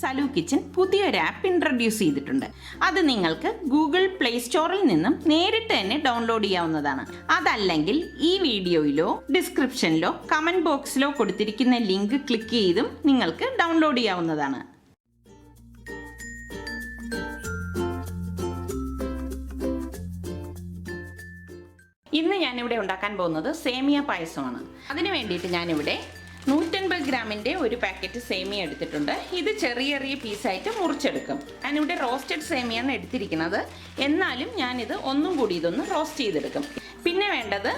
സലു kitchen പുതിയൊരു app introduce ചെയ്തിട്ടുണ്ട്. അത് നിങ്ങൾക്ക് ഗൂഗിൾ പ്ലേ സ്റ്റോറിൽ നിന്നും നേരിട്ട് തന്നെ ഡൗൺലോഡ് ചെയ്യാവുന്നതാണ്. അതല്ലെങ്കിൽ ഈ വീഡിയോയിലോ ഡിസ്ക്രിപ്ഷനിലോ കമന്റ് ബോക്സിലോ കൊടുത്തിരിക്കുന്ന ലിങ്ക് ക്ലിക്ക് ചെയ്തും നിങ്ങൾക്ക് ഡൗൺലോഡ് ചെയ്യാവുന്നതാണ്. ഇന്ന് ഞാനിവിടെ ഉണ്ടാക്കാൻ പോകുന്നത് സേമിയ പായസമാണ്. അതിന് വേണ്ടിയിട്ട് ഞാനിവിടെ 150 ഗ്രാമിൻ്റെ ഒരു പാക്കറ്റ് സേമിയ എടുത്തിട്ടുണ്ട്. ഇത് ചെറിയ ചെറിയ പീസായിട്ട് മുറിച്ചെടുക്കും. ഞാനിവിടെ റോസ്റ്റഡ് സേമിയാണ് എടുത്തിരിക്കുന്നത്. എന്നാലും ഞാനിത് ഒന്നും കൂടി ഇതൊന്ന് റോസ്റ്റ് ചെയ്തെടുക്കും. പിന്നെ വേണ്ടത്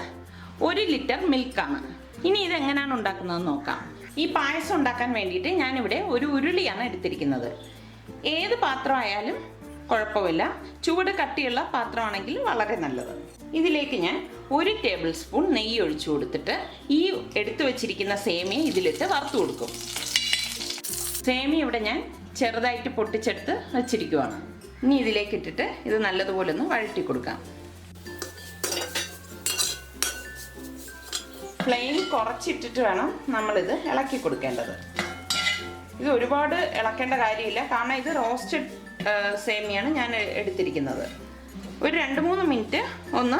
1 ലിറ്റർ മിൽക്കാണ്. ഇനി ഇതെങ്ങനെയാണ് ഉണ്ടാക്കുന്നതെന്ന് നോക്കാം. ഈ പായസം ഉണ്ടാക്കാൻ വേണ്ടിയിട്ട് ഞാനിവിടെ ഒരു ഉരുളിയാണ് എടുത്തിരിക്കുന്നത്. ഏത് പാത്രമായാലും കുഴപ്പമില്ല, ചൂട് കട്ടിയുള്ള പാത്രമാണെങ്കിൽ വളരെ നല്ലത്. ഇതിലേക്ക് ഞാൻ 1 ടേബിൾ സ്പൂൺ നെയ്യ് ഒഴിച്ചു കൊടുത്തിട്ട് ഈ എടുത്തു വെച്ചിരിക്കുന്ന സേമിയ ഇതിലിട്ട് വറുത്തു കൊടുക്കും. സേമിയ ഇവിടെ ഞാൻ ചെറുതായിട്ട് പൊട്ടിച്ചെടുത്ത് വെച്ചിരിക്കുവാണ്. ഇനി ഇതിലേക്ക് ഇട്ടിട്ട് ഇത് നല്ലതുപോലെ ഒന്ന് വഴറ്റി കൊടുക്കാം. ഫ്ലെയിം കുറച്ചിട്ടിട്ട് വേണം നമ്മളിത് ഇളക്കി കൊടുക്കേണ്ടത്. ഇത് ഒരുപാട് ഇളക്കേണ്ട കാര്യമില്ല, കാരണം ഇത് റോസ്റ്റഡ് സേമിയാണ് ഞാൻ എടുത്തിരിക്കുന്നത്. ഒരു 2-3 മിനിറ്റ് ഒന്ന്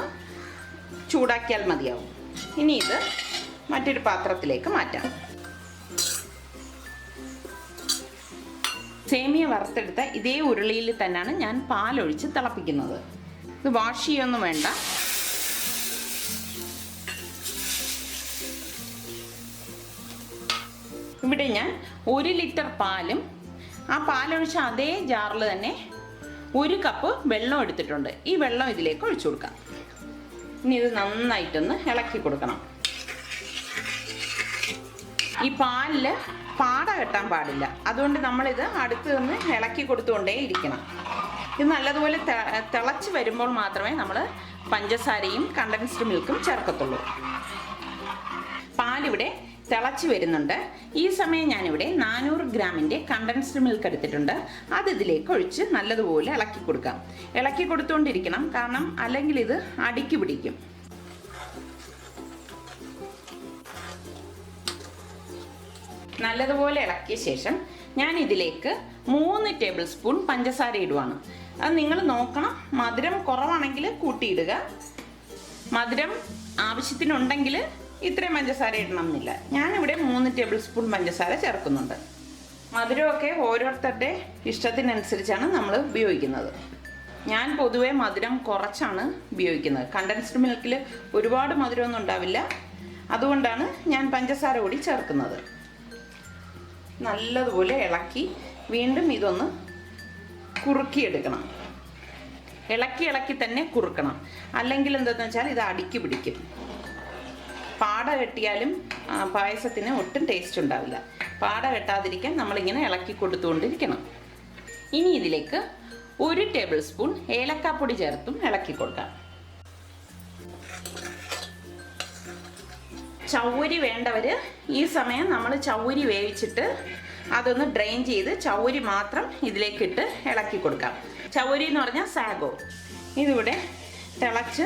ചൂടാക്കിയാൽ മതിയാവും. ഇനി ഇത് മറ്റൊരു പാത്രത്തിലേക്ക് മാറ്റാം. സേമിയ വറുത്തെടുത്ത ഇതേ ഉരുളിയിൽ തന്നെയാണ് ഞാൻ പാലൊഴിച്ച് തിളപ്പിക്കുന്നത്. ഇത് വാഷ് ചെയ്യൊന്നും വേണ്ട. ഇവിടെ ഞാൻ 1 ലിറ്റർ പാലും ആ പാലൊഴിച്ച അതേ ജാറിൽ തന്നെ 1 കപ്പ് വെള്ളം എടുത്തിട്ടുണ്ട്. ഈ വെള്ളം ഇതിലേക്ക് ഒഴിച്ചു കൊടുക്കാം. ഇനി ഇത് നന്നായിട്ടൊന്ന് ഇളക്കി കൊടുക്കണം. ഈ പാലിൽ പാട കെട്ടാൻ പാടില്ല, അതുകൊണ്ട് നമ്മളിത് അടുത്ത് നിന്ന് ഇളക്കി കൊടുത്തുകൊണ്ടേ ഇരിക്കണം. ഇത് നല്ലതുപോലെ തിളച്ച് വരുമ്പോൾ മാത്രമേ നമ്മൾ പഞ്ചസാരയും കണ്ടൻസ്ഡ് മിൽക്കും ചേർക്കത്തുള്ളൂ. പാലിവിടെ തിളച്ച് വരുന്നുണ്ട്. ഈ സമയം ഞാനിവിടെ 400 ഗ്രാമിൻ്റെ കണ്ടൻസ്ഡ് മിൽക്ക് എടുത്തിട്ടുണ്ട്. അത് ഇതിലേക്ക് ഒഴിച്ച് നല്ലതുപോലെ ഇളക്കി കൊടുക്കാം. ഇളക്കി കൊടുത്തുകൊണ്ടിരിക്കണം, കാരണം അല്ലെങ്കിൽ ഇത് അടിക്ക് പിടിക്കും. നല്ലതുപോലെ ഇളക്കിയ ശേഷം ഞാൻ ഇതിലേക്ക് 3 ടേബിൾ സ്പൂൺ പഞ്ചസാര ഇടുവാണ്. അത് നിങ്ങൾ നോക്കണം, മധുരം കുറവാണെങ്കിൽ കൂട്ടിയിടുക. മധുരം ആവശ്യത്തിനുണ്ടെങ്കിൽ ഇത്രയും പഞ്ചസാര ഇടണം എന്നില്ല. ഞാനിവിടെ 3 ടേബിൾ സ്പൂൺ പഞ്ചസാര ചേർക്കുന്നുണ്ട്. മധുരമൊക്കെ ഓരോരുത്തരുടെ ഇഷ്ടത്തിനനുസരിച്ചാണ് നമ്മൾ ഉപയോഗിക്കുന്നത്. ഞാൻ പൊതുവെ മധുരം കുറച്ചാണ് ഉപയോഗിക്കുന്നത്. കണ്ടൻസ്ഡ് മിൽക്കിൽ ഒരുപാട് മധുരമൊന്നും ഉണ്ടാവില്ല, അതുകൊണ്ടാണ് ഞാൻ പഞ്ചസാര കൂടി ചേർക്കുന്നത്. നല്ലതുപോലെ ഇളക്കി വീണ്ടും ഇതൊന്ന് കുറുക്കിയെടുക്കണം. ഇളക്കി തന്നെ കുറുക്കണം, അല്ലെങ്കിൽ എന്താണെന്ന് വെച്ചാൽ ഇത് അടിക്ക് പിടിക്കും. പാട കെട്ടിയാലും പായസത്തിന് ഒട്ടും ടേസ്റ്റ് ഉണ്ടാവില്ല. പാട കെട്ടാതിരിക്കാൻ നമ്മളിങ്ങനെ ഇളക്കി കൊടുത്തുകൊണ്ടിരിക്കണം. ഇനി ഇതിലേക്ക് 1 ടേബിൾ സ്പൂൺ ഏലക്കാപ്പൊടി ചേർത്തും ഇളക്കി കൊടുക്കാം. ചൗവരി വേണ്ടവർ ഈ സമയം നമ്മൾ ചൗവരി വേവിച്ചിട്ട് അതൊന്ന് ഡ്രെയിൻ ചെയ്ത് ചൗവരി മാത്രം ഇതിലേക്കിട്ട് ഇളക്കി കൊടുക്കാം. ചൗവരി എന്ന് പറഞ്ഞാൽ സാഗോ. ഇതിവിടെ തിളച്ച്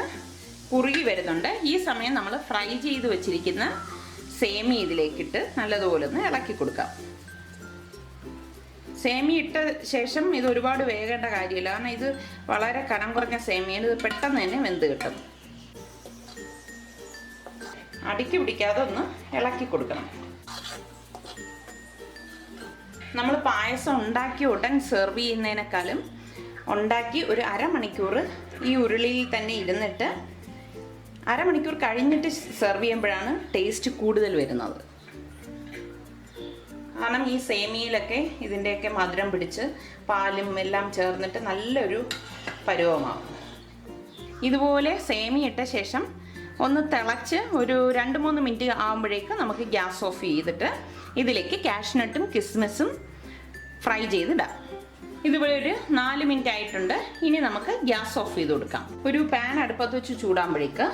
കുറുകി വരുന്നുണ്ട്. ഈ സമയം നമ്മൾ ഫ്രൈ ചെയ്ത് വെച്ചിരിക്കുന്ന സേമി ഇതിലേക്കിട്ട് നല്ലതുപോലെ ഒന്ന് ഇളക്കി കൊടുക്കാം. സേമി ഇട്ട ശേഷം ഇത് ഒരുപാട് വേകേണ്ട കാര്യമില്ല, കാരണം ഇത് വളരെ കനം കുറഞ്ഞ സേമിയാണ്. ഇത് പെട്ടെന്ന് തന്നെ വെന്ത് കിട്ടും. അടിക്ക് പിടിക്കാതെ ഒന്ന് ഇളക്കി കൊടുക്കണം. നമ്മൾ പായസം ഉണ്ടാക്കി ഉടൻ സെർവ് ചെയ്യുന്നതിനേക്കാളും ഉണ്ടാക്കി ഒരു അരമണിക്കൂർ ഈ ഉരുളിയിൽ തന്നെ ഇരുന്നിട്ട് അരമണിക്കൂർ കഴിഞ്ഞിട്ട് സെർവ് ചെയ്യുമ്പോഴാണ് ടേസ്റ്റ് കൂടുതൽ വരുന്നത്. കാരണം ഈ സേമിയയിലൊക്കെ ഇതിൻ്റെയൊക്കെ മധുരം പിടിച്ച് പാലും എല്ലാം ചേർന്നിട്ട് നല്ലൊരു പരുവമാകും. ഇതുപോലെ സേമിയ ഇട്ട ശേഷം ഒന്ന് തിളച്ച് ഒരു 2-3 മിനിറ്റ് ആകുമ്പോഴേക്ക് നമുക്ക് ഗ്യാസ് ഓഫ് ചെയ്തിട്ട് ഇതിലേക്ക് കാഷ്നട്ടും കിസ്മിസും ഫ്രൈ ചെയ്തിടാം. ഇതുപോലെ ഒരു 4 മിനിറ്റ് ആയിട്ടുണ്ട്. ഇനി നമുക്ക് ഗ്യാസ് ഓഫ് ചെയ്ത് കൊടുക്കാം. ഒരു പാൻ അടുപ്പത്ത് വെച്ച് ചൂടാകുമ്പോഴേക്ക്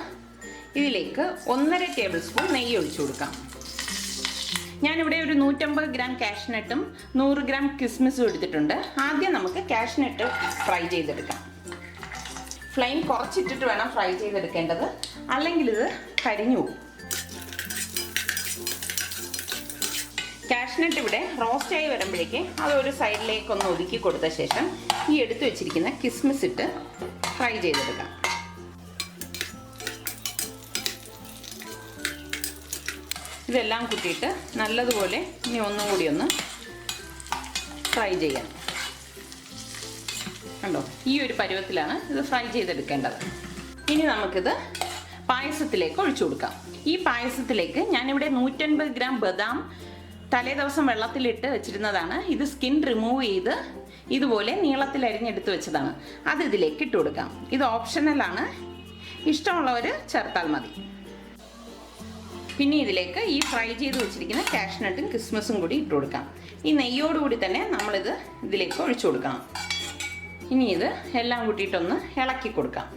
ഇതിലേക്ക് 1.5 ടേബിൾ സ്പൂൺ നെയ്യ് ഒഴിച്ചു കൊടുക്കാം. ഞാനിവിടെ ഒരു 150 ഗ്രാം കാഷ്നട്ടും 100 ഗ്രാം കിസ്മിസും എടുത്തിട്ടുണ്ട്. ആദ്യം നമുക്ക് കാഷ്നട്ട് ഫ്രൈ ചെയ്തെടുക്കാം. ഫ്ലെയിം കുറച്ചിട്ടിട്ട് വേണം ഫ്രൈ ചെയ്തെടുക്കേണ്ടത്, അല്ലെങ്കിൽ ഇത് കരിഞ്ഞു പോകും. കാഷ്നട്ട് ഇവിടെ റോസ്റ്റായി വരുമ്പോഴേക്ക് അതൊരു സൈഡിലേക്ക് ഒന്ന് ഒതുക്കി കൊടുത്ത ശേഷം ഈ എടുത്തു വെച്ചിരിക്കുന്ന കിസ്മിസ് ഇട്ട് ഫ്രൈ ചെയ്തെടുക്കാം. ഇതെല്ലാം കൂട്ടിയിട്ട് നല്ലതുപോലെ ഇനി ഒന്നും കൂടി ഒന്ന് ഫ്രൈ ചെയ്യാം. കണ്ടോ, ഈ ഒരു പരുവത്തിലാണ് ഇത് ഫ്രൈ ചെയ്തെടുക്കേണ്ടത്. ഇനി നമുക്കിത് പായസത്തിലേക്ക് ഒഴിച്ചു കൊടുക്കാം. ഈ പായസത്തിലേക്ക് ഞാനിവിടെ 150 ഗ്രാം ബദാം തലേ ദിവസം വെള്ളത്തിലിട്ട് വെച്ചിരുന്നതാണ്. ഇത് സ്കിൻ റിമൂവ് ചെയ്ത് ഇതുപോലെ നീളത്തിൽ അരിഞ്ഞെടുത്ത് വെച്ചതാണ്. അത് ഇതിലേക്ക് ഇട്ട് കൊടുക്കാം. ഇത് ഓപ്ഷണലാണ്, ഇഷ്ടമുള്ളവർ ചേർത്താൽ മതി. പിന്നെ ഇതിലേക്ക് ഈ ഫ്രൈ ചെയ്ത് വെച്ചിരിക്കുന്ന കാഷ്നട്ടും കിസ്മസും കൂടി ഇട്ട് കൊടുക്കാം. ഈ നെയ്യോടുകൂടി തന്നെ നമ്മളിത് ഇതിലേക്ക് ഒഴിച്ചു കൊടുക്കണം. ഇനി ഇത് എല്ലാം കൂട്ടിയിട്ടൊന്ന് ഇളക്കി കൊടുക്കാം.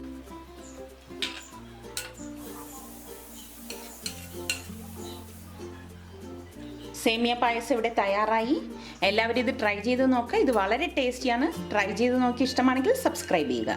സേമിയ പായസം ഇവിടെ തയ്യാറായി. എല്ലാവരും ഇത് ട്രൈ ചെയ്ത് നോക്കുക. ഇത് വളരെ ടേസ്റ്റിയാണ്. ട്രൈ ചെയ്ത് നോക്കി ഇഷ്ടമാണെങ്കിൽ സബ്സ്ക്രൈബ് ചെയ്യുക.